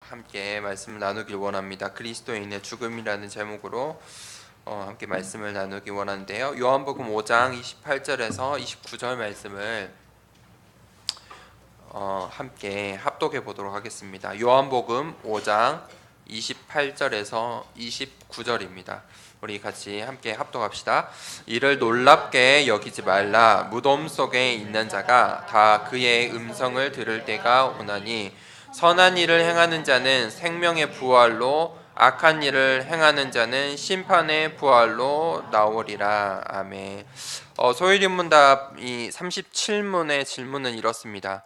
함께 말씀을 나누길 원합니다. 그리스도인의 죽음이라는 제목으로 함께 말씀을 나누기 원하는데요. 요한복음 5장 28절에서 29절 말씀을 함께 합독해 보도록 하겠습니다. 요한복음 5장 28절에서 29절입니다. 우리 같이 함께 합독합시다. 이를 놀랍게 여기지 말라. 무덤 속에 있는 자가 다 그의 음성을 들을 때가 오나니 선한 일을 행하는 자는 생명의 부활로 악한 일을 행하는 자는 심판의 부활로 나오리라. 아멘. 소일인문답 이 37문의 질문은 이렇습니다.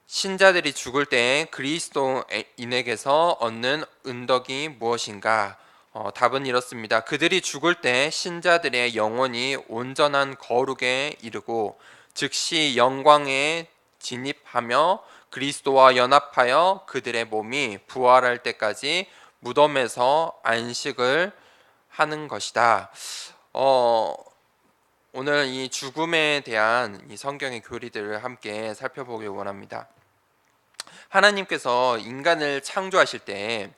신자들이 죽을 때 그리스도인에게서 얻는 은덕이 무엇인가? 답은 이렇습니다. 그들이 죽을 때 신자들의 영혼이 온전한 거룩에 이르고 즉시 영광에 진입하며 그리스도와 연합하여 그들의 몸이 부활할 때까지 무덤에서 안식을 하는 것이다. 오늘 이 죽음에 대한 이 성경의 교리들을 함께 살펴보길 원합니다. 하나님께서 인간을 창조하실 때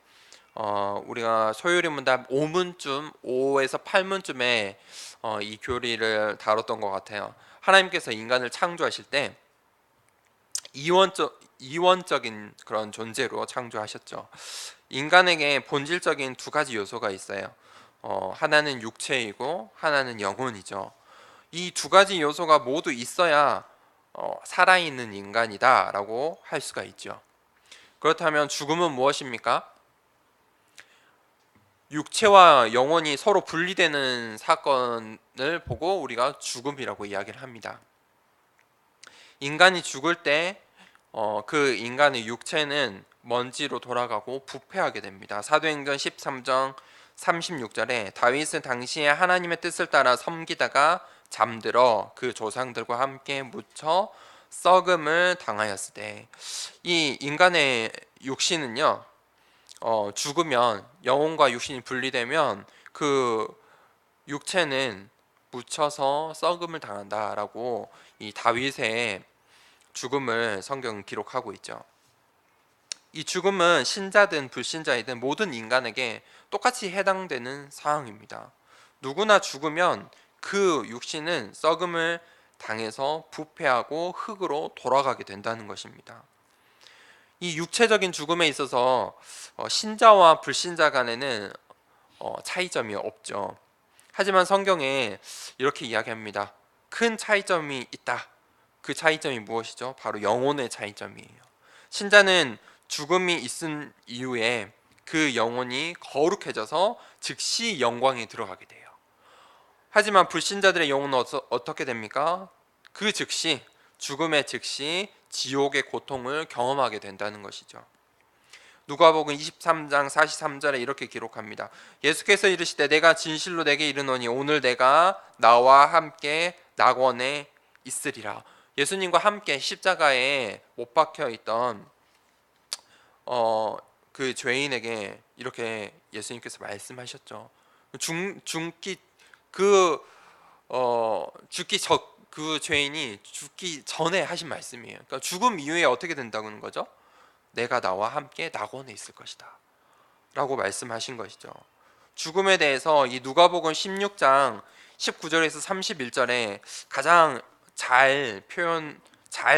우리가 소요리문답 5에서 8문쯤에 이 교리를 다뤘던 것 같아요. 하나님께서 인간을 창조하실 때 이원적인 그런 존재로 창조하셨죠. 인간에게 본질적인 두 가지 요소가 있어요. 하나는 육체이고 하나는 영혼이죠. 이 두 가지 요소가 모두 있어야 살아있는 인간이다라고 할 수가 있죠. 그렇다면 죽음은 무엇입니까? 육체와 영혼이 서로 분리되는 사건을 보고 우리가 죽음이라고 이야기를 합니다. 인간이 죽을 때 그 인간의 육체는 먼지로 돌아가고 부패하게 됩니다. 사도행전 13장 36절에 다윗은 당시에 하나님의 뜻을 따라 섬기다가 잠들어 그 조상들과 함께 묻혀 썩음을 당하였을 때, 이 인간의 육신은요, 죽으면 영혼과 육신이 분리되면 그 육체는 묻혀서 썩음을 당한다라고 이 다윗의 죽음을 성경은 기록하고 있죠. 이 죽음은 신자든 불신자이든 모든 인간에게 똑같이 해당되는 상황입니다. 누구나 죽으면 그 육신은 썩음을 당해서 부패하고 흙으로 돌아가게 된다는 것입니다. 이 육체적인 죽음에 있어서 신자와 불신자 간에는 차이점이 없죠. 하지만 성경에 이렇게 이야기합니다. 큰 차이점이 있다. 그 차이점이 무엇이죠? 바로 영혼의 차이점이에요. 신자는 죽음이 있은 이후에 그 영혼이 거룩해져서 즉시 영광에 들어가게 돼요. 하지만 불신자들의 영혼은 어떻게 됩니까? 그 즉시 죽음의 즉시 지옥의 고통을 경험하게 된다는 것이죠. 누가복음 23장 43절에 이렇게 기록합니다. 예수께서 이르시되 내가 진실로 내게 이르노니 오늘 내가 나와 함께 낙원에 있으리라. 예수님과 함께 십자가에 못 박혀 있던 그 죄인에게 이렇게 예수님께서 말씀하셨죠. 죽기 그 죽기 그 죄인이 죽기 전에 하신 말씀이에요. 그러니까 죽음 이후에 어떻게 된다는 거죠? 내가 나와 함께 낙원에 있을 것이다 라고 말씀하신 것이죠. 죽음에 대해서 이 누가복음 16장 19절에서 31절에 가장 잘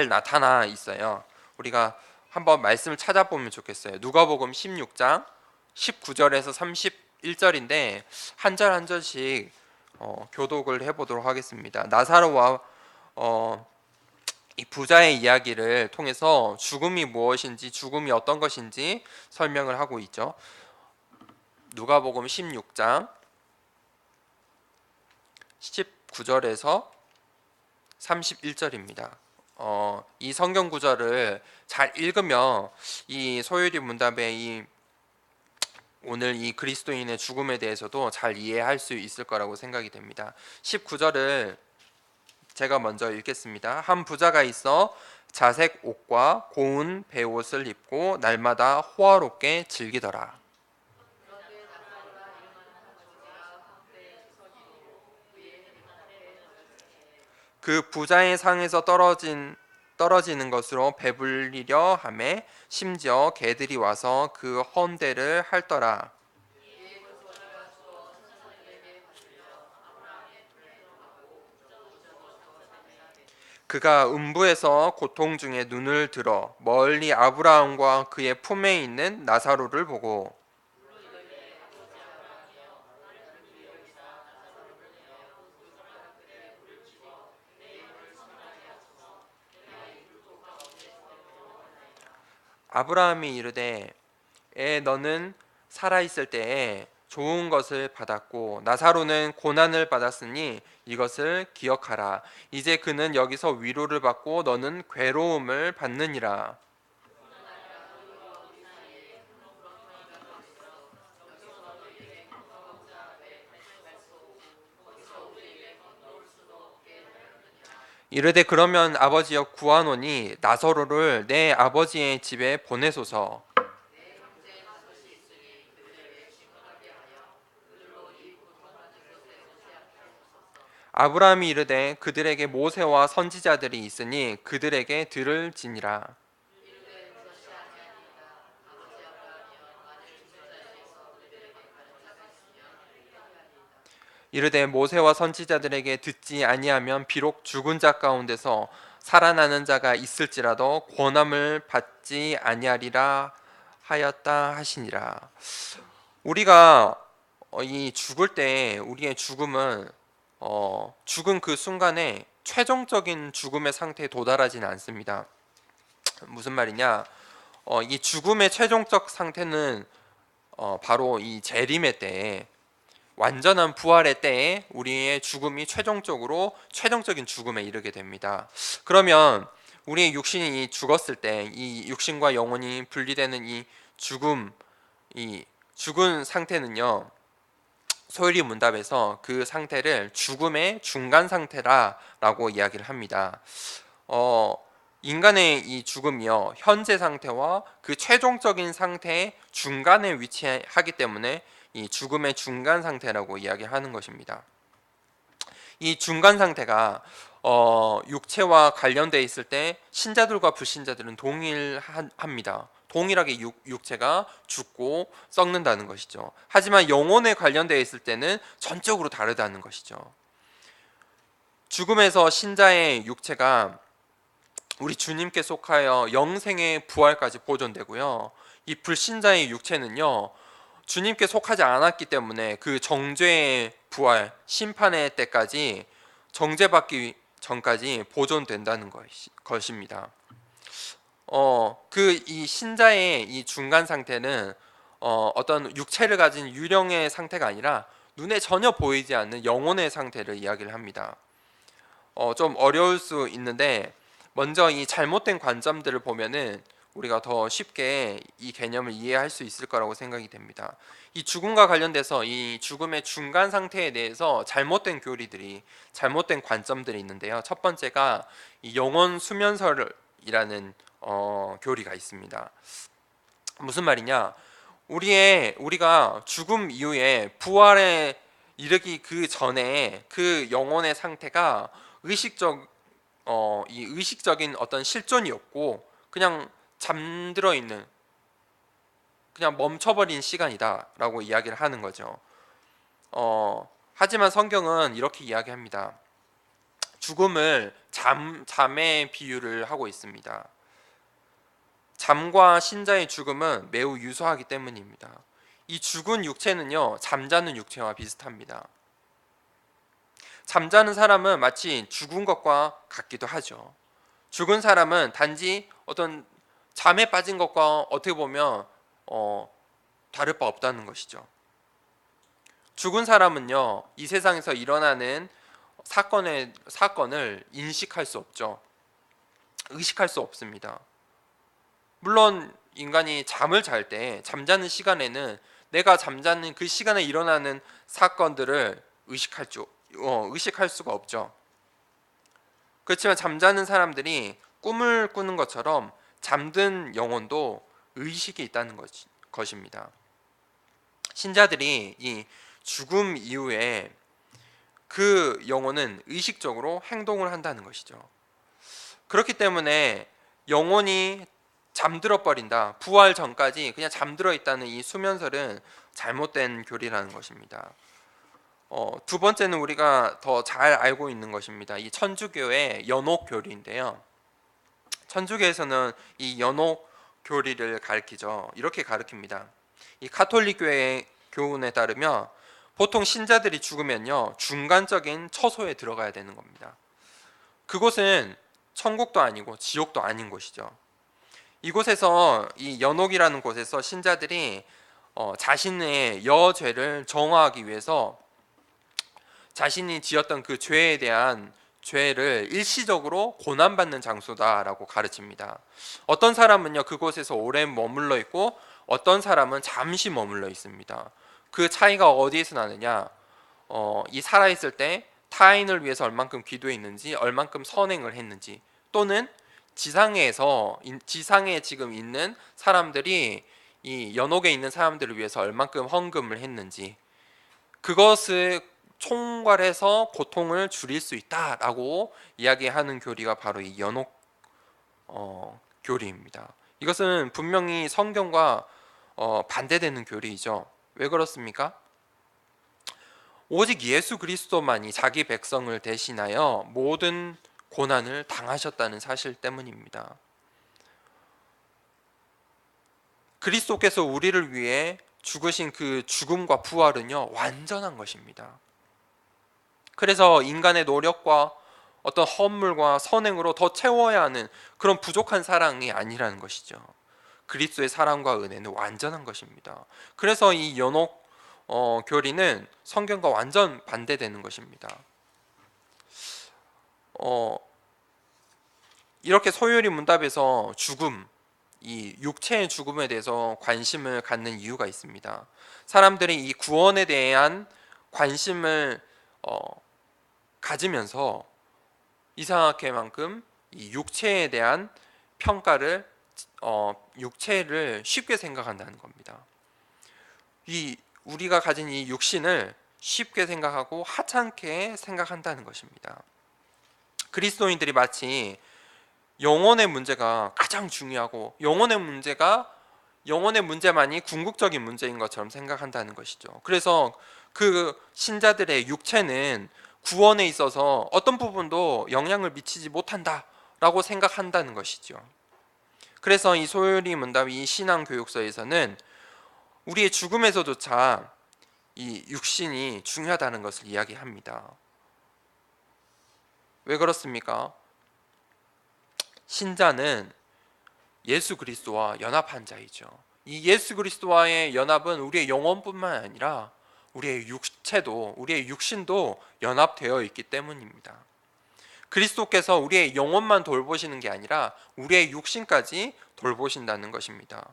나타나 있어요. 우리가 한번 말씀을 찾아보면 좋겠어요. 누가복음 16장 19절에서 31절인데 한 절 한 절씩 교독을 해보도록 하겠습니다. 나사로와 이 부자의 이야기를 통해서 죽음이 무엇인지, 죽음이 어떤 것인지 설명을 하고 있죠. 누가복음 16장 19절에서 31절입니다. 이 성경 구절을 잘 읽으면 이 소요리 문답의 이 오늘 이 그리스도인의 죽음에 대해서도 잘 이해할 수 있을 거라고 생각이 됩니다. 19절을 제가 먼저 읽겠습니다. 한 부자가 있어 자색 옷과 고운 베옷을 입고 날마다 호화롭게 즐기더라. 그 부자의 상에서 떨어진 떨어지는 것으로 배불리려 하매 심지어 개들이 와서 그 헌대를 핥더라. 그가 음부에서 고통 중에 눈을 들어 멀리 아브라함과 그의 품에 있는 나사로를 보고 아브라함이 이르되 너는 살아 있을 때에 좋은 것을 받았고 나사로는 고난을 받았으니 이것을 기억하라. 이제 그는 여기서 위로를 받고 너는 괴로움을 받느니라. 이르되 그러면 아버지여 구하노니 나사로를 내 아버지의 집에 보내소서. 아브라함이 이르되 그들에게 모세와 선지자들이 있으니 그들에게 들을지니라. 이르되 모세와 선지자들에게 듣지 아니하면 비록 죽은 자 가운데서 살아나는 자가 있을지라도 권함을 받지 아니하리라 하였다 하시니라. 우리가 이 죽을 때 우리의 죽음은 죽은 그 순간에 최종적인 죽음의 상태에 도달하지는 않습니다. 무슨 말이냐? 이 죽음의 최종적 상태는 바로 이 재림의 때에 완전한 부활의 때에 우리의 죽음이 최종적인 죽음에 이르게 됩니다. 그러면 우리의 육신이 죽었을 때 이 육신과 영혼이 분리되는 이 죽음, 이 죽은 상태는요. 소율이 문답에서 그 상태를 죽음의 중간 상태라라고 이야기를 합니다. 인간의 이 죽음이요 현재 상태와 그 최종적인 상태의 중간에 위치하기 때문에 이 죽음의 중간 상태라고 이야기하는 것입니다. 이 중간 상태가 육체와 관련되어 있을 때 신자들과 불신자들은 동일합니다. 동일하게 육체가 죽고 썩는다는 것이죠. 하지만 영혼에 관련되어 있을 때는 전적으로 다르다는 것이죠. 죽음에서 신자의 육체가 우리 주님께 속하여 영생의 부활까지 보존되고요. 이 불신자의 육체는요. 주님께 속하지 않았기 때문에 그 정죄의 부활, 심판의 때까지 정죄받기 전까지 보존된다는 것입니다. 그 이 신자의 이 중간 상태는 어떤 육체를 가진 유령의 상태가 아니라 눈에 전혀 보이지 않는 영혼의 상태를 이야기를 합니다. 좀 어려울 수 있는데 먼저 이 잘못된 관점들을 보면은 우리가 더 쉽게 이 개념을 이해할 수 있을 거라고 생각이 됩니다. 이 죽음과 관련돼서 이 죽음의 중간 상태에 대해서 잘못된 관점들이 있는데요. 첫 번째가 이 영혼 수면설이라는 교리가 있습니다. 무슨 말이냐? 우리가 죽음 이후에 부활에 이르기 그 전에 그 영혼의 상태가 이 의식적인 어떤 실존이 없고 그냥 잠들어 있는 그냥 멈춰버린 시간이다라고 이야기를 하는 거죠. 하지만 성경은 이렇게 이야기합니다. 죽음을 잠의 비유를 하고 있습니다. 잠과 신자의 죽음은 매우 유사하기 때문입니다. 이 죽은 육체는요, 잠자는 육체와 비슷합니다. 잠자는 사람은 마치 죽은 것과 같기도 하죠. 죽은 사람은 단지 어떤 잠에 빠진 것과 어떻게 보면 다를 바 없다는 것이죠. 죽은 사람은요, 이 세상에서 일어나는 사건을 인식할 수 없죠. 의식할 수 없습니다. 물론 인간이 잠을 잘 때 잠자는 시간에는 내가 잠자는 그 시간에 일어나는 사건들을 의식할 수가 없죠. 그렇지만 잠자는 사람들이 꿈을 꾸는 것처럼 잠든 영혼도 의식이 있다는 것입니다. 신자들이 이 죽음 이후에 그 영혼은 의식적으로 행동을 한다는 것이죠. 그렇기 때문에 영혼이 잠들어 버린다. 부활 전까지 그냥 잠들어 있다는 이 수면설은 잘못된 교리라는 것입니다. 두 번째는 우리가 더 잘 알고 있는 것입니다. 이 천주교의 연옥 교리인데요. 천주교에서는 이 연옥 교리를 가르치죠. 이렇게 가르칩니다. 이 가톨릭 교회의 교훈에 따르면 보통 신자들이 죽으면요 중간적인 처소에 들어가야 되는 겁니다. 그곳은 천국도 아니고 지옥도 아닌 곳이죠. 이곳에서 이 연옥이라는 곳에서 신자들이 자신의 여죄를 정화하기 위해서 자신이 지었던 그 죄에 대한 죄를 일시적으로 고난받는 장소다라고 가르칩니다. 어떤 사람은요 그곳에서 오래 머물러 있고 어떤 사람은 잠시 머물러 있습니다. 그 차이가 어디에서 나느냐? 이 살아있을 때 타인을 위해서 얼만큼 기도했는지, 얼만큼 선행을 했는지, 또는 지상에 지금 있는 사람들이 이 연옥에 있는 사람들을 위해서 얼만큼 헌금을 했는지, 그것을 총괄해서 고통을 줄일 수 있다라고 이야기하는 교리가 바로 이 연옥 교리입니다. 이것은 분명히 성경과 반대되는 교리이죠. 왜 그렇습니까? 오직 예수 그리스도만이 자기 백성을 대신하여 모든 고난을 당하셨다는 사실 때문입니다. 그리스도께서 우리를 위해 죽으신 그 죽음과 부활은요 완전한 것입니다. 그래서 인간의 노력과 어떤 허물과 선행으로 더 채워야 하는 그런 부족한 사랑이 아니라는 것이죠. 그리스도의 사랑과 은혜는 완전한 것입니다. 그래서 이 연옥 교리는 성경과 완전 반대되는 것입니다. 이렇게 소요리 문답에서 죽음, 이 육체의 죽음에 대해서 관심을 갖는 이유가 있습니다. 사람들이 이 구원에 대한 관심을 가지면서 이상하게만큼 이 육체에 대한 평가를 육체를 쉽게 생각한다는 겁니다. 이 우리가 가진 이 육신을 쉽게 생각하고 하찮게 생각한다는 것입니다. 그리스도인들이 마치 영혼의 문제가 가장 중요하고 영혼의 문제만이 궁극적인 문제인 것처럼 생각한다는 것이죠. 그래서 그 신자들의 육체는 구원에 있어서 어떤 부분도 영향을 미치지 못한다라고 생각한다는 것이죠. 그래서 이 소요리 문답 이 신앙 교육서에서는 우리의 죽음에서조차 이 육신이 중요하다는 것을 이야기합니다. 왜 그렇습니까? 신자는 예수 그리스도와 연합한 자이죠. 이 예수 그리스도와의 연합은 우리의 영혼뿐만 아니라 우리의 육체도, 우리의 육신도 연합되어 있기 때문입니다. 그리스도께서 우리의 영혼만 돌보시는 게 아니라 우리의 육신까지 돌보신다는 것입니다.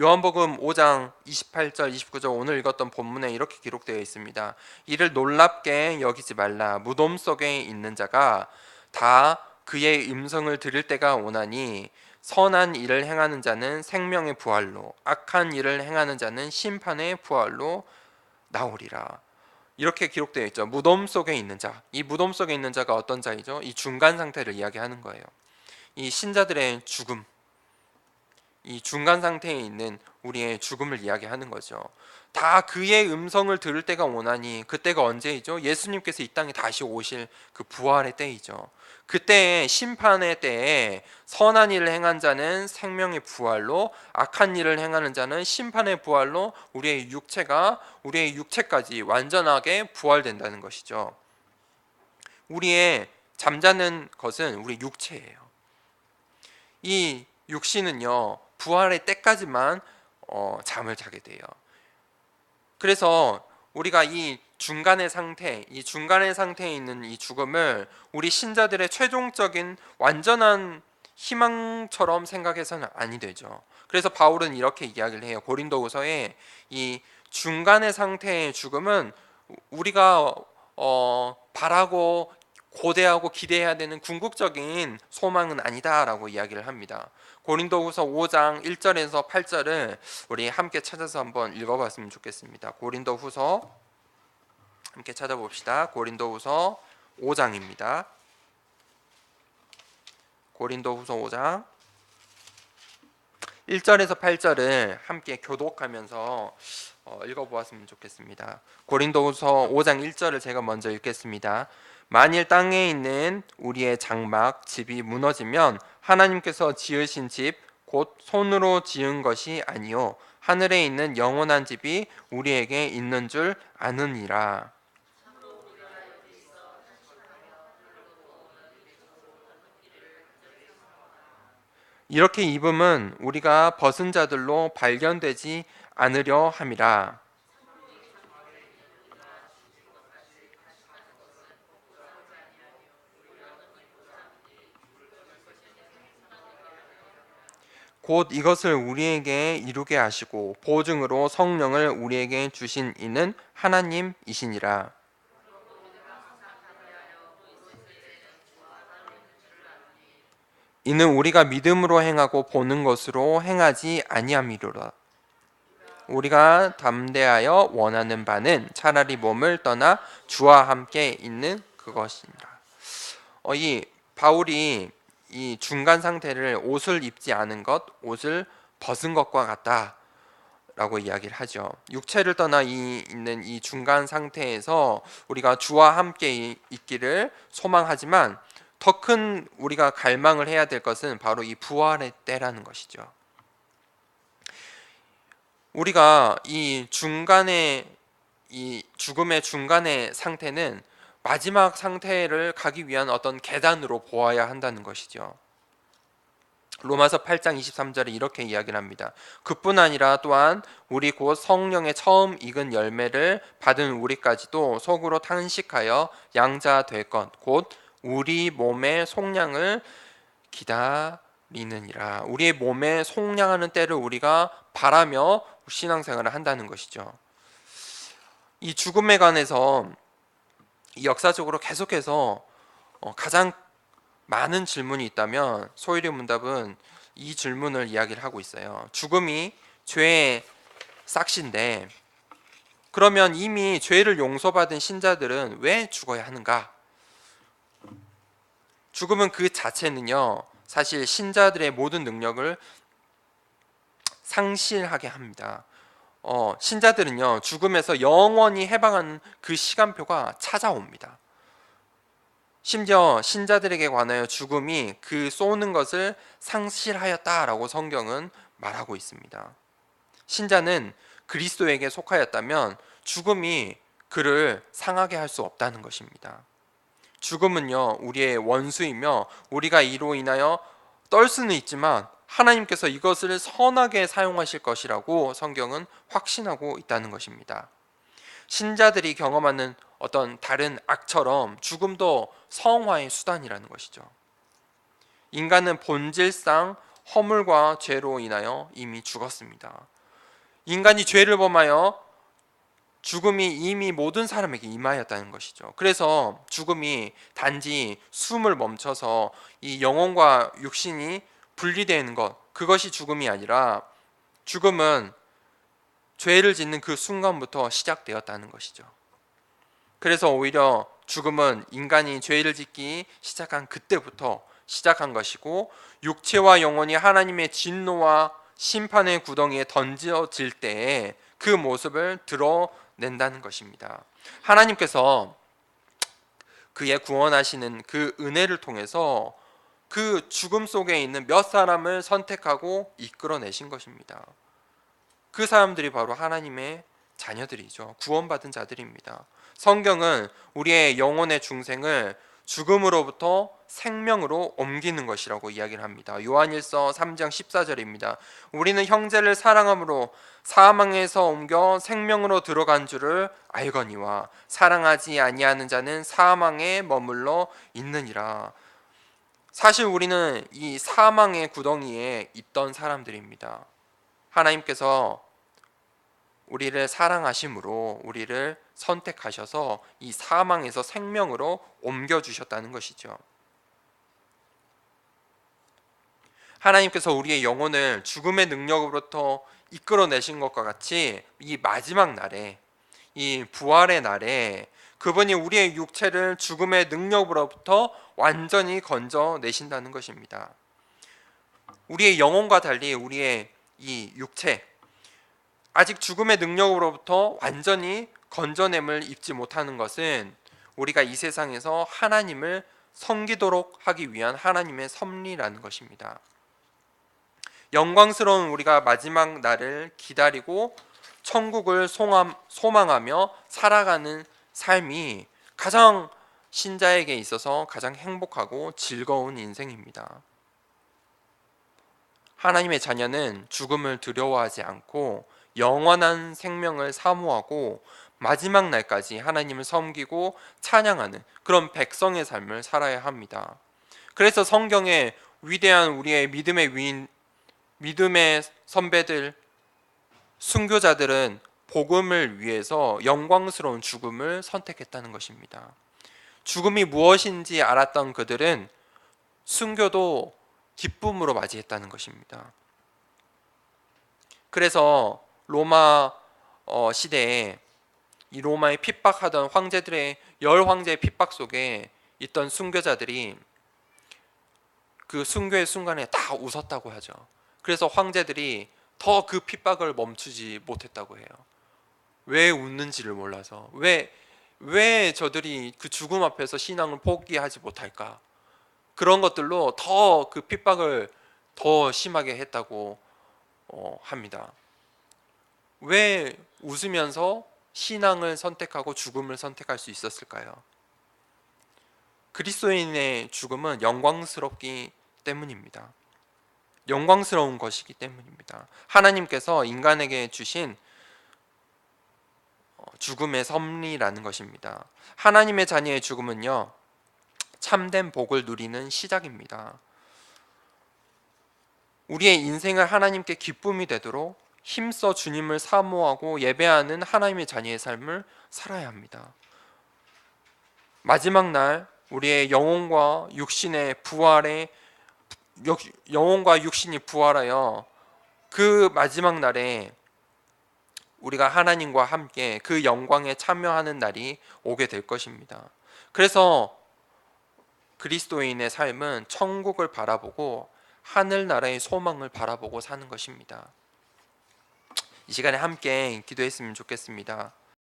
요한복음 5장 28절 29절 오늘 읽었던 본문에 이렇게 기록되어 있습니다. 이를 놀랍게 여기지 말라. 무덤 속에 있는 자가 다 그의 음성을 들을 때가 오나니 선한 일을 행하는 자는 생명의 부활로 악한 일을 행하는 자는 심판의 부활로 나오리라. 이렇게 기록되어 있죠. 무덤 속에 있는 자. 이 무덤 속에 있는 자가 어떤 자이죠? 이 중간 상태를 이야기하는 거예요. 이 신자들의 죽음, 이 중간 상태에 있는 우리의 죽음을 이야기하는 거죠. 다 그의 음성을 들을 때가 오나니, 그때가 언제이죠? 예수님께서 이 땅에 다시 오실 그 부활의 때이죠. 그때의 심판의 때에 선한 일을 행한 자는 생명의 부활로, 악한 일을 행하는 자는 심판의 부활로 우리의 육체까지 완전하게 부활된다는 것이죠. 우리의 잠자는 것은 우리 육체예요. 이 육신은요 부활의 때까지만 잠을 자게 돼요. 그래서 우리가 이 중간의 상태에 있는 이 죽음을 우리 신자들의 최종적인 완전한 희망처럼 생각해서는 아니 되죠. 그래서 바울은 이렇게 이야기를 해요. 고린도후서에 이 중간의 상태의 죽음은 우리가 바라고 고대하고 기대해야 되는 궁극적인 소망은 아니다라고 이야기를 합니다. 고린도후서 5장 1절에서 8절을 우리 함께 찾아서 한번 읽어봤으면 좋겠습니다. 고린도후서 함께 찾아봅시다. 고린도후서 5장입니다. 고린도후서 5장 1절에서 8절을 함께 교독하면서 읽어보았으면 좋겠습니다. 고린도후서 5장 1절을 제가 먼저 읽겠습니다. 만일 땅에 있는 우리의 장막 집이 무너지면 하나님께서 지으신 집 곧 손으로 지은 것이 아니요 하늘에 있는 영원한 집이 우리에게 있는 줄 아느니라. 이렇게 입음은 우리가 벗은 자들로 발견되지 않으려 함이라. 곧 이것을 우리에게 이루게 하시고 보증으로 성령을 우리에게 주신 이는 하나님이시니라. 이는 우리가 믿음으로 행하고 보는 것으로 행하지 아니함이로라. 우리가 담대하여 원하는 바는 차라리 몸을 떠나 주와 함께 있는 그것이니라. 이 바울이 이 중간 상태를 옷을 입지 않은 것, 옷을 벗은 것과 같다라고 이야기를 하죠. 육체를 떠나 있는 이 중간 상태에서 우리가 주와 함께 있기를 소망하지만 더 큰 우리가 갈망을 해야 될 것은 바로 이 부활의 때라는 것이죠. 우리가 이 중간에 이 죽음의 중간의 상태는 마지막 상태를 가기 위한 어떤 계단으로 보아야 한다는 것이죠. 로마서 8장 23절에 이렇게 이야기를 합니다. 그뿐 아니라 또한 우리 곧 성령의 처음 익은 열매를 받은 우리까지도 속으로 탄식하여 양자 될 것 곧 우리 몸의 속량을 기다리느니라. 우리의 몸에 속량하는 때를 우리가 바라며 신앙생활을 한다는 것이죠. 이 죽음에 관해서 역사적으로 계속해서 가장 많은 질문이 있다면 소일의 문답은 이 질문을 이야기를 하고 있어요. 죽음이 죄의 싹시인데 그러면 이미 죄를 용서받은 신자들은 왜 죽어야 하는가? 죽음은 그 자체는요 사실 신자들의 모든 능력을 상실하게 합니다. 신자들은요 죽음에서 영원히 해방하는 그 시간표가 찾아옵니다. 심지어 신자들에게 관하여 죽음이 그 쏘는 것을 상실하였다라고 성경은 말하고 있습니다. 신자는 그리스도에게 속하였다면 죽음이 그를 상하게 할 수 없다는 것입니다. 죽음은요 우리의 원수이며 우리가 이로 인하여 떨 수는 있지만 하나님께서 이것을 선하게 사용하실 것이라고 성경은 확신하고 있다는 것입니다. 신자들이 경험하는 어떤 다른 악처럼 죽음도 성화의 수단이라는 것이죠. 인간은 본질상 허물과 죄로 인하여 이미 죽었습니다. 인간이 죄를 범하여 죽음이 이미 모든 사람에게 임하였다는 것이죠. 그래서 죽음이 단지 숨을 멈춰서 이 영혼과 육신이 분리되는 것, 그것이 죽음이 아니라 죽음은 죄를 짓는 그 순간부터 시작되었다는 것이죠. 그래서 오히려 죽음은 인간이 죄를 짓기 시작한 그때부터 시작한 것이고 육체와 영혼이 하나님의 진노와 심판의 구덩이에 던져질 때에 그 모습을 드러낸다는 것입니다. 하나님께서 그의 구원하시는 그 은혜를 통해서 그 죽음 속에 있는 몇 사람을 선택하고 이끌어내신 것입니다. 그 사람들이 바로 하나님의 자녀들이죠. 구원받은 자들입니다. 성경은 우리의 영혼의 중생을 죽음으로부터 생명으로 옮기는 것이라고 이야기를 합니다. 요한일서 3장 14절입니다. 우리는 형제를 사랑함으로 사망에서 옮겨 생명으로 들어간 줄을 알거니와 사랑하지 아니하는 자는 사망에 머물러 있느니라. 사실 우리는 이 사망의 구덩이에 있던 사람들입니다. 하나님께서 우리를 사랑하심으로 우리를 선택하셔서 이 사망에서 생명으로 옮겨주셨다는 것이죠. 하나님께서 우리의 영혼을 죽음의 능력으로부터 이끌어내신 것과 같이 이 마지막 날에 이 부활의 날에 그분이 우리의 육체를 죽음의 능력으로부터 완전히 건져내신다는 것입니다. 우리의 영혼과 달리 우리의 이 육체, 아직 죽음의 능력으로부터 완전히 건져냄을 입지 못하는 것은 우리가 이 세상에서 하나님을 섬기도록 하기 위한 하나님의 섭리라는 것입니다. 영광스러운 우리가 마지막 날을 기다리고 천국을 소망하며 살아가는 삶이 가장 신자에게 있어서 가장 행복하고 즐거운 인생입니다. 하나님의 자녀는 죽음을 두려워하지 않고 영원한 생명을 사모하고 마지막 날까지 하나님을 섬기고 찬양하는 그런 백성의 삶을 살아야 합니다. 그래서 성경에 위대한 우리의 믿음의 위인, 믿음의 선배들, 순교자들은 복음을 위해서 영광스러운 죽음을 선택했다는 것입니다. 죽음이 무엇인지 알았던 그들은 순교도 기쁨으로 맞이했다는 것입니다. 그래서 로마 시대에 이 로마에 핍박하던 황제들의 열 황제의 핍박 속에 있던 순교자들이 그 순교의 순간에 다 웃었다고 하죠. 그래서 황제들이 더 그 핍박을 멈추지 못했다고 해요. 왜 웃는지를 몰라서. 왜 저들이 그 죽음 앞에서 신앙을 포기하지 못할까? 그런 것들로 더 그 핍박을 더 심하게 했다고 합니다. 왜 웃으면서 신앙을 선택하고 죽음을 선택할 수 있었을까요? 그리스도인의 죽음은 영광스럽기 때문입니다. 영광스러운 것이기 때문입니다. 하나님께서 인간에게 주신 죽음의 섭리라는 것입니다. 하나님의 자녀의 죽음은요, 참된 복을 누리는 시작입니다. 우리의 인생을 하나님께 기쁨이 되도록 힘써 주님을 사모하고 예배하는 하나님의 자녀의 삶을 살아야 합니다. 마지막 날 우리의 영혼과 육신이 부활하여 그 마지막 날에 우리가 하나님과 함께 그 영광에 참여하는 날이 오게 될 것입니다. 그래서 그리스도인의 삶은 천국을 바라보고 하늘나라의 소망을 바라보고 사는 것입니다. 이 시간에 함께 기도했으면 좋겠습니다.